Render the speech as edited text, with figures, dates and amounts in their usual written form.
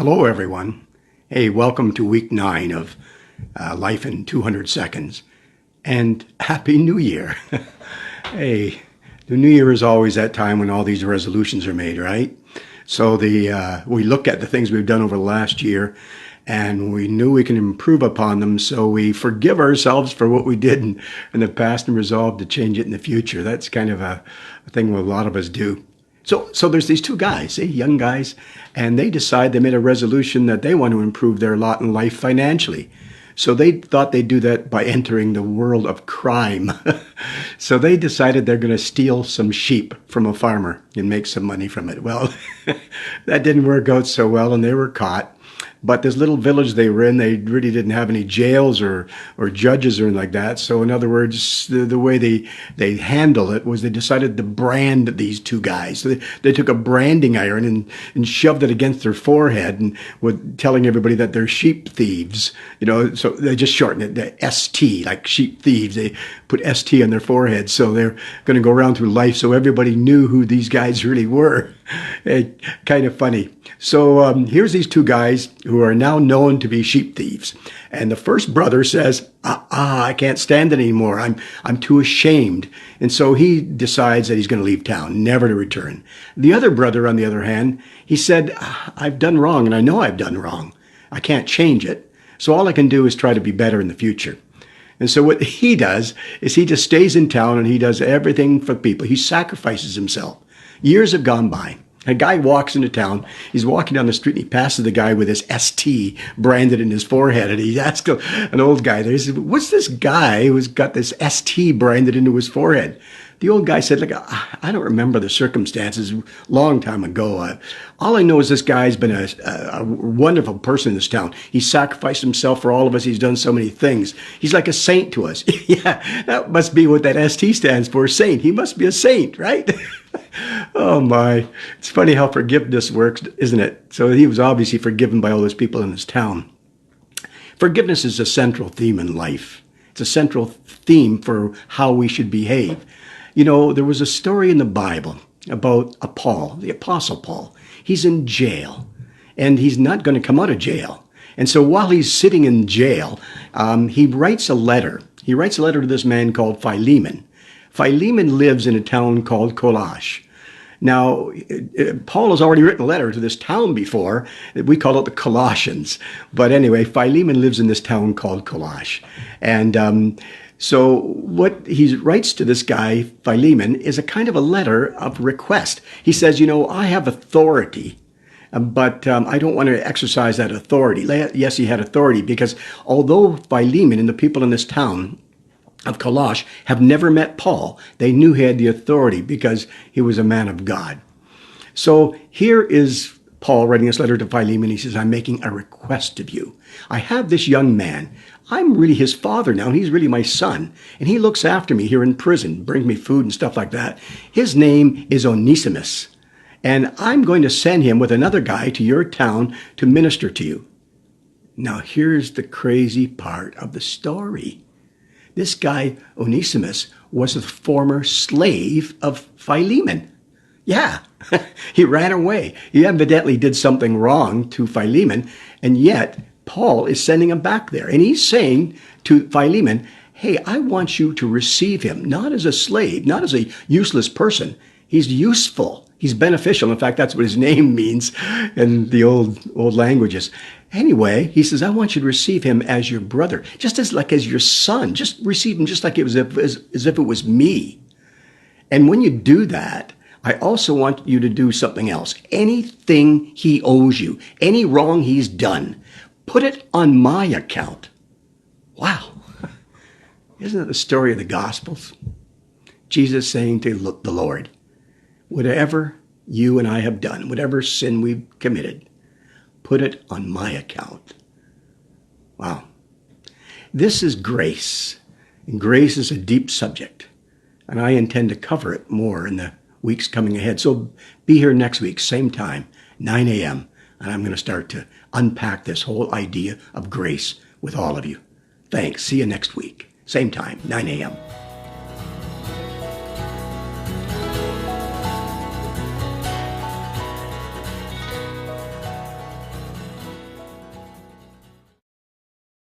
Hello, everyone. Hey, welcome to week 9 of Life in 200 Seconds. And Happy New Year. Hey, the New Year is always that time when all these resolutions are made, right? So we look at the things we've done over the last year, and we knew we can improve upon them, so we forgive ourselves for what we did in the past and resolve to change it in the future. That's kind of a thing a lot of us do. So there's these two guys, young guys, and they made a resolution that they want to improve their lot in life financially. So they thought they'd do that by entering the world of crime. So they decided they're going to steal some sheep from a farmer and make some money from it. Well, that didn't work out so well, and they were caught. But this little village they were in, they really didn't have any jails or judges or anything like that. So in other words, the way they handled it was they decided to brand these two guys. So they took a branding iron and shoved it against their forehead and were telling everybody that they're sheep thieves. So they just shortened it to ST, like sheep thieves. They put ST on their forehead. So they're going to go around through life so everybody knew who these guys really were. Kind of funny. So here's these two guys who are now known to be sheep thieves. And the first brother says, I can't stand it anymore. I'm too ashamed. And so he decides that he's going to leave town, never to return. The other brother, on the other hand, he said, I've done wrong, and I know I've done wrong. I can't change it. So all I can do is try to be better in the future. And so what he does is he just stays in town and he does everything for people. He sacrifices himself. Years have gone by. A guy walks into town. He's walking down the street and he passes the guy with his ST branded in his forehead. And he asks an old guy there, he said, what's this guy who's got this ST branded into his forehead? The old guy said, look, I don't remember the circumstances, a long time ago. All I know is this guy's been a wonderful person in this town. He sacrificed himself for all of us. He's done so many things. He's like a saint to us. Yeah, that must be what that ST stands for, saint. He must be a saint, right? Oh my, it's funny how forgiveness works, isn't it? So he was obviously forgiven by all those people in his town. Forgiveness is a central theme in life. It's a central theme for how we should behave. There was a story in the Bible about Paul, the Apostle Paul. He's in jail, and he's not going to come out of jail. And so while he's sitting in jail, he writes a letter. He writes a letter to this man called Philemon. Philemon lives in a town called Colossae. Now, Paul has already written a letter to this town before. We call it the Colossians. But anyway, Philemon lives in this town called Colossae. And so what he writes to this guy, Philemon, is a kind of a letter of request. He says, I have authority, but I don't want to exercise that authority. Yes, he had authority because although Philemon and the people in this town of Colossae have never met Paul, they knew he had the authority because he was a man of God. So here is Paul writing this letter to Philemon. He says, I'm making a request of you. I have this young man. I'm really his father now, and he's really my son. And he looks after me here in prison, brings me food and stuff like that. His name is Onesimus. And I'm going to send him with another guy to your town to minister to you. Now, here's the crazy part of the story. This guy, Onesimus, was a former slave of Philemon. Yeah, he ran away. He evidently did something wrong to Philemon, and yet Paul is sending him back there. And he's saying to Philemon, hey, I want you to receive him, not as a slave, not as a useless person. He's useful. He's beneficial. In fact, that's what his name means in the old languages. Anyway, he says, I want you to receive him as your brother, just as your son. Just receive him just like it was as if it was me. And when you do that, I also want you to do something else. Anything he owes you, any wrong he's done, put it on my account. Wow. Isn't that the story of the Gospels? Jesus saying to the Lord, whatever you and I have done, whatever sin we've committed, put it on my account. Wow. This is grace. And grace is a deep subject. And I intend to cover it more in the weeks coming ahead. So be here next week, same time, 9 a.m. And I'm going to start to unpack this whole idea of grace with all of you. Thanks. See you next week. Same time, 9 a.m.